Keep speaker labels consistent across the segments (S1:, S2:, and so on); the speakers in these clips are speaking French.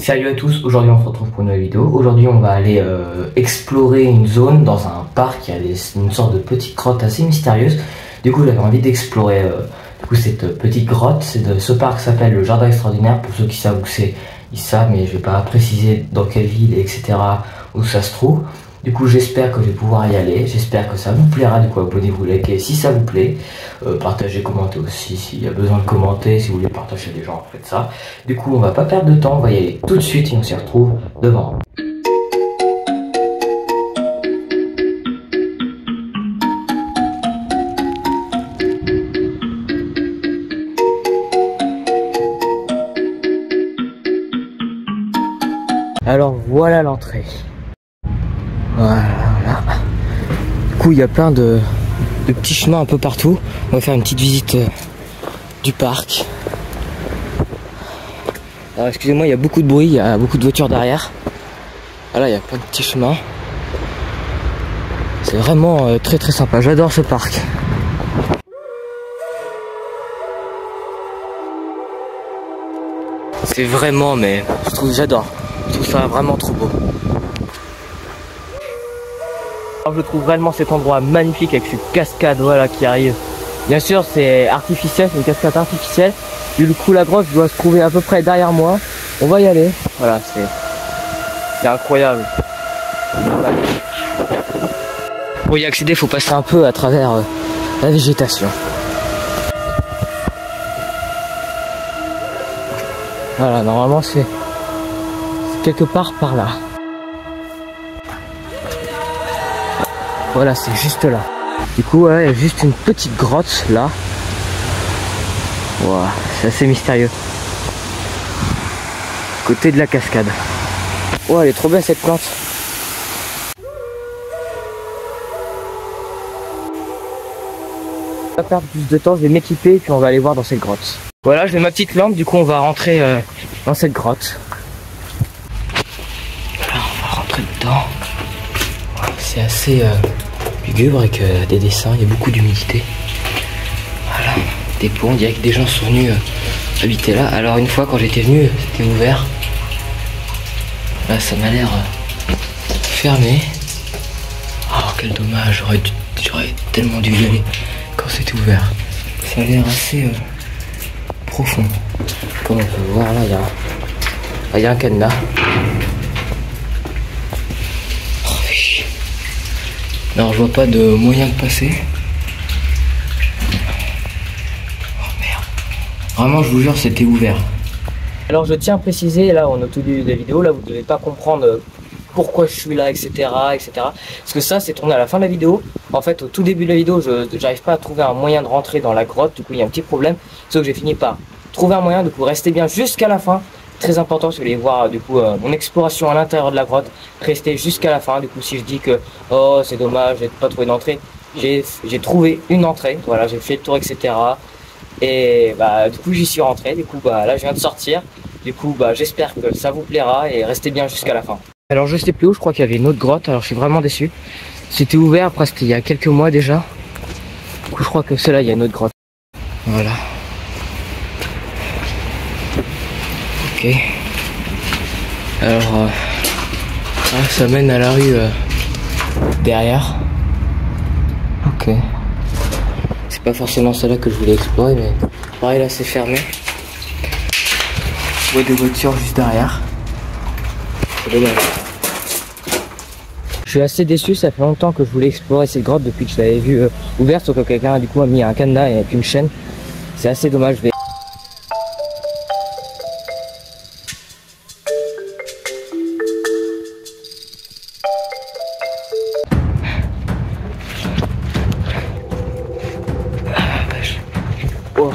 S1: Salut à tous, aujourd'hui on se retrouve pour une nouvelle vidéo. Aujourd'hui on va aller explorer une zone dans un parc. Il y a une sorte de petite grotte assez mystérieuse. Du coup j'avais envie d'explorer cette petite grotte. Ce parc s'appelle le Jardin Extraordinaire. Pour ceux qui savent où c'est, ils savent, mais je vais pas préciser dans quelle ville, etc. où ça se trouve. Du coup j'espère que je vais pouvoir y aller, j'espère que ça vous plaira. Du coup abonnez-vous, likez si ça vous plaît, partagez, commentez aussi s'il y a besoin de commenter, si vous voulez partager les gens, faites ça. Du coup on va pas perdre de temps, on va y aller tout de suite et on s'y retrouve devant. Alors voilà l'entrée. Voilà. Du coup il y a plein de petits chemins un peu partout. On va faire une petite visite du parc. Alors excusez-moi, il y a beaucoup de bruit, il y a beaucoup de voitures derrière. Voilà, il y a plein de petits chemins. C'est vraiment très très sympa, j'adore ce parc. C'est vraiment, mais j'adore. Je trouve ça vraiment trop beau. Alors je trouve réellement cet endroit magnifique avec cette cascade, voilà, qui arrive. Bien sûr c'est artificiel, c'est une cascade artificielle. Du coup la grotte doit se trouver à peu près derrière moi. On va y aller. Voilà, c'est incroyable. Pour y accéder, il faut passer un peu à travers la végétation. Voilà, normalement c'est quelque part par là. Voilà, c'est juste là. Du coup, ouais, il y a juste une petite grotte là. Wow, c'est assez mystérieux. Côté de la cascade. Oh, elle est trop belle cette plante. On va pas perdre plus de temps, je vais m'équiper et puis on va aller voir dans cette grotte. Voilà, j'ai ma petite lampe, du coup on va rentrer dans cette grotte. Voilà, on va rentrer dedans. C'est assez lugubre avec des dessins, il y a beaucoup d'humidité. Voilà, des ponts, on dirait que des gens sont venus habiter là. Alors une fois quand j'étais venu, c'était ouvert. Là ça m'a l'air fermé. Oh quel dommage, j'aurais tellement dû y aller quand c'était ouvert. Ça a l'air assez profond. Comme on peut voir là, il y a un cadenas. Alors je vois pas de moyen de passer. Oh merde. Vraiment je vous jure c'était ouvert. Alors je tiens à préciser, là on est au tout début de la vidéo, là vous devez pas comprendre pourquoi je suis là, etc. Parce que ça c'est tourné à la fin de la vidéo. En fait au tout début de la vidéo j'arrive pas à trouver un moyen de rentrer dans la grotte, du coup il y a un petit problème. Sauf que j'ai fini par trouver un moyen, du coup restez bien jusqu'à la fin. Très important si vous voulez voir du coup mon exploration à l'intérieur de la grotte, restez jusqu'à la fin. Du coup si je dis que oh c'est dommage j'ai pas trouvé d'entrée, j'ai trouvé une entrée, voilà, j'ai fait le tour, etc. Et bah du coup j'y suis rentré, du coup bah là je viens de sortir, du coup bah j'espère que ça vous plaira et restez bien jusqu'à la fin. Alors je sais plus où, je crois qu'il y avait une autre grotte, alors je suis vraiment déçu. C'était ouvert, après c'était il y a quelques mois déjà. Du coup je crois que celle-là il y a une autre grotte. Voilà. Ok. Alors ça mène à la rue derrière. Ok. C'est pas forcément celle-là que je voulais explorer, mais pareil là c'est fermé. Je vois des voitures juste derrière. C'est dommage. Je suis assez déçu, ça fait longtemps que je voulais explorer cette grotte depuis que je l'avais vue ouverte, sauf que quelqu'un du coup a mis un cadenas et une chaîne. C'est assez dommage. Oh.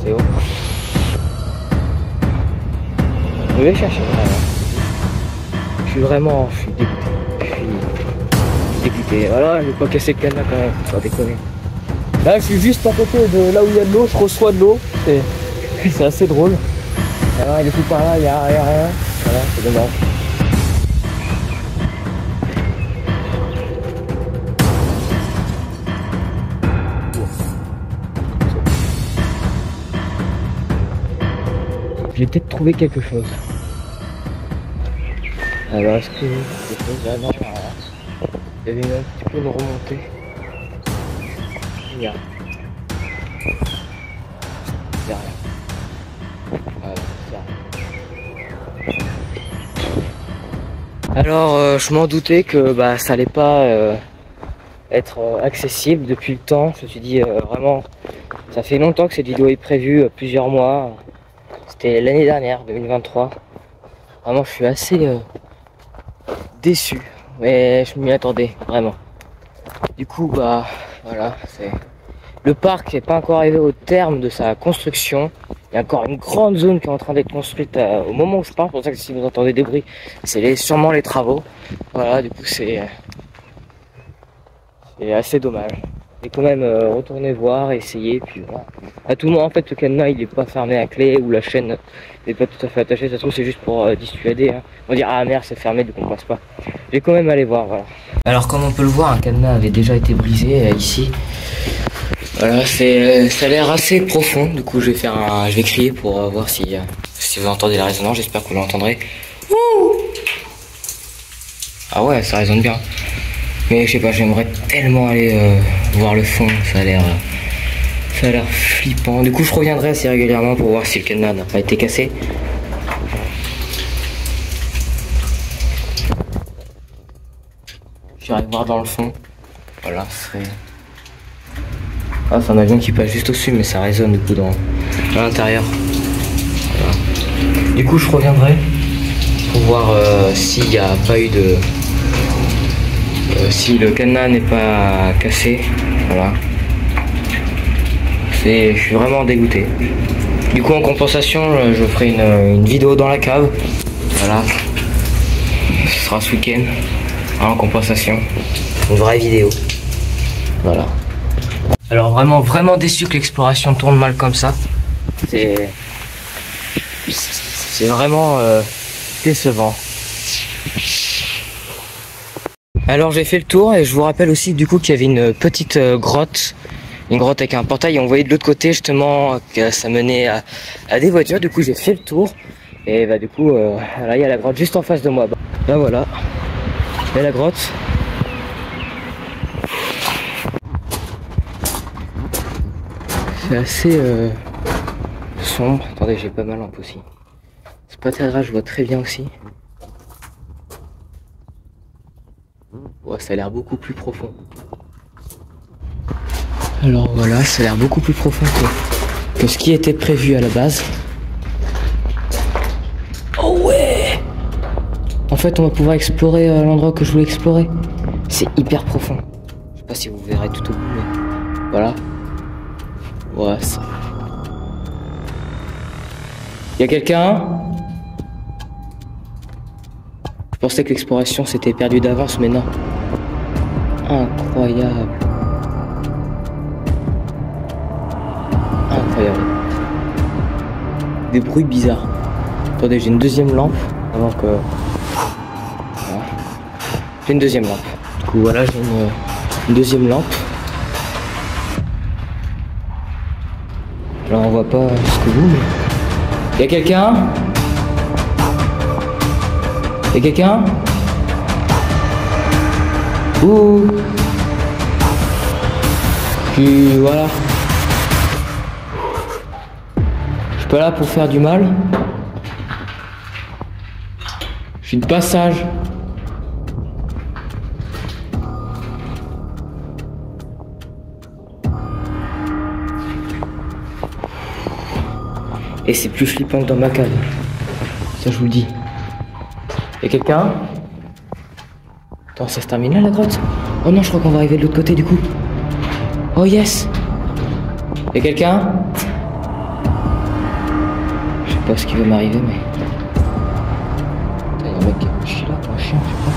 S1: C'est haut. Je vais chercher. Je suis dégoûté. Je suis dégoûté. Voilà, je vais pas casser le cadenas quand même, faut pas déconner. Là, je suis juste à côté de là où il y a de l'eau, je reçois de l'eau. C'est assez drôle. Alors, il est tout par là, il y a rien. Voilà, c'est dommage. j'ai peut-être trouvé quelque chose. Alors est-ce que quelque chose là? Non, il y avait un petit peu une remontée. Il y a rien. Voilà, alors je m'en doutais que ça allait pas être accessible depuis le temps. Je me suis dit vraiment, ça fait longtemps que cette vidéo est prévue, plusieurs mois. C'était l'année dernière, 2023. Vraiment, je suis assez déçu, mais je m'y attendais vraiment. Du coup, voilà, c'est le parc n'est pas encore arrivé au terme de sa construction. Il y a encore une grande zone qui est en train d'être construite au moment où je parle. C'est pour ça que si vous entendez des bruits, c'est sûrement les travaux. Voilà, du coup, c'est assez dommage. Et quand même retourner voir, essayer, puis voilà. À tout moment, en fait, le cadenas il est pas fermé à clé ou la chaîne n'est pas tout à fait attachée. Ça se trouve, c'est juste pour dissuader. Hein. On va dire ah merde, c'est fermé, donc on passe pas. Je vais quand même aller voir. Voilà. Alors, comme on peut le voir, un cadenas avait déjà été brisé ici. Voilà, ça a l'air assez profond. Du coup, je vais crier pour voir si vous entendez la résonance. J'espère que vous l'entendrez. Ah ouais, ça résonne bien. Mais je sais pas, j'aimerais tellement aller voir le fond. Ça a l'air flippant. Du coup, je reviendrai assez régulièrement pour voir si le cadenas n'a pas été cassé. J'irai voir dans le fond. Voilà, ce serait... Ah, c'est un avion qui passe juste au-dessus, mais ça résonne du coup à l'intérieur. Voilà. Du coup, je reviendrai pour voir s'il n'y a pas eu de... si le cadenas n'est pas cassé. Voilà. Je suis vraiment dégoûté. Du coup, en compensation, je ferai une vidéo dans la cave. Voilà. Ce sera ce week-end. En compensation. Une vraie vidéo. Voilà. Alors vraiment déçu que l'exploration tourne mal comme ça. C'est vraiment décevant. Alors j'ai fait le tour et je vous rappelle aussi du coup qu'il y avait une petite grotte. Une grotte avec un portail et on voyait de l'autre côté justement que ça menait à des voitures. Du coup j'ai fait le tour et du coup là il y a la grotte juste en face de moi. Là voilà, il y a la grotte. C'est assez sombre. Attendez, j'ai pas ma lampe aussi. C'est pas très grave, je vois très bien aussi. Ouais, ça a l'air beaucoup plus profond. Alors voilà, ça a l'air beaucoup plus profond que ce qui était prévu à la base. Oh ouais! En fait, on va pouvoir explorer l'endroit que je voulais explorer. C'est hyper profond. Je sais pas si vous verrez tout au bout, mais voilà. Ouais, ça. Y'a quelqu'un? Je pensais que l'exploration s'était perdue d'avance, mais non. Incroyable. Incroyable. Des bruits bizarres. Attendez, j'ai une deuxième lampe avant que... Voilà. J'ai une deuxième lampe. Du coup, voilà, j'ai une deuxième lampe. Alors on voit pas ce que vous, mais... Y'a quelqu'un? Y'a quelqu'un? Ouh! Puis voilà. Je suis pas là pour faire du mal. Je suis de passage. Et c'est plus flippant que dans ma cave. Ça, je vous le dis. Y'a quelqu'un? Attends, ça se termine là, la grotte? Oh non, je crois qu'on va arriver de l'autre côté, du coup. Oh yes! Y'a quelqu'un? Je sais pas ce qui va m'arriver, mais... Putain, y'a un mec qui a couché là, un chien, je sais pas.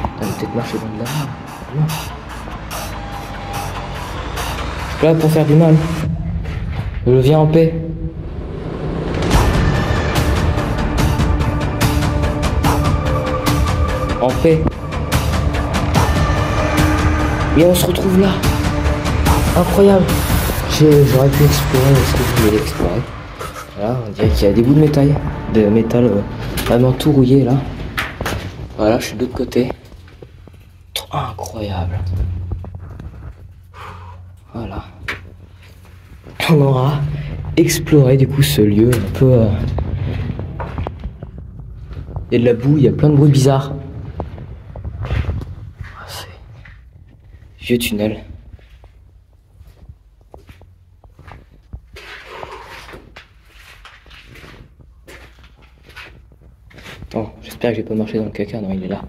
S1: Putain, il va peut-être marcher dans de la merde. Non. Je suis pas là pour faire du mal. Je viens en paix. En paix. Et on se retrouve là. Incroyable. J'aurais pu explorer ce que je voulais explorer. Voilà, on dirait qu'il y a des bouts de métal vraiment tout rouillé là. Voilà, je suis de l'autre côté. Incroyable. Voilà. On aura exploré du coup ce lieu un peu... Il y a de la boue, il y a plein de bruits bizarres. C'est vieux tunnel. Attends, j'espère que j'ai pas marché dans le caca. Non, il est là.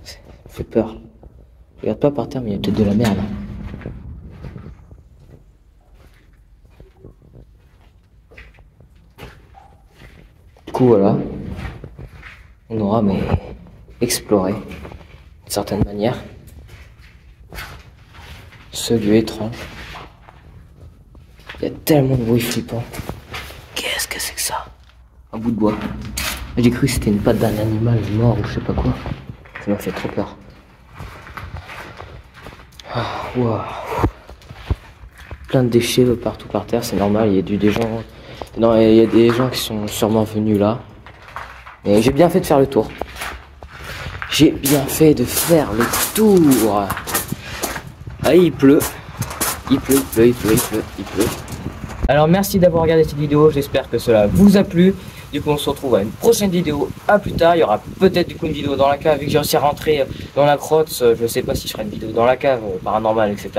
S1: Ça fait peur. Regarde pas par terre, mais il y a peut-être de la merde. Du coup, voilà. On aura mais exploré d'une certaine manière ce lieu étrange. Il y a tellement de bruit flippant. Qu'est-ce que c'est que ça? Un bout de bois. J'ai cru que c'était une patte d'un animal mort ou je sais pas quoi. Ça m'a fait trop peur. Ah, wow. Plein de déchets partout par terre, c'est normal, il y a des gens. Non, il y a des gens qui sont sûrement venus là. Mais j'ai bien fait de faire le tour. J'ai bien fait de faire le tour. Ah, il pleut. Il pleut. Alors merci d'avoir regardé cette vidéo, j'espère que cela vous a plu. Du coup on se retrouve à une prochaine vidéo à plus tard. Il y aura peut-être du coup une vidéo dans la cave, vu que j'ai réussi à rentrer dans la grotte. Je sais pas si je ferai une vidéo dans la cave, paranormale, etc.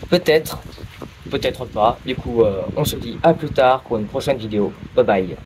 S1: Peut-être pas. Du coup on se dit à plus tard pour une prochaine vidéo. Bye bye.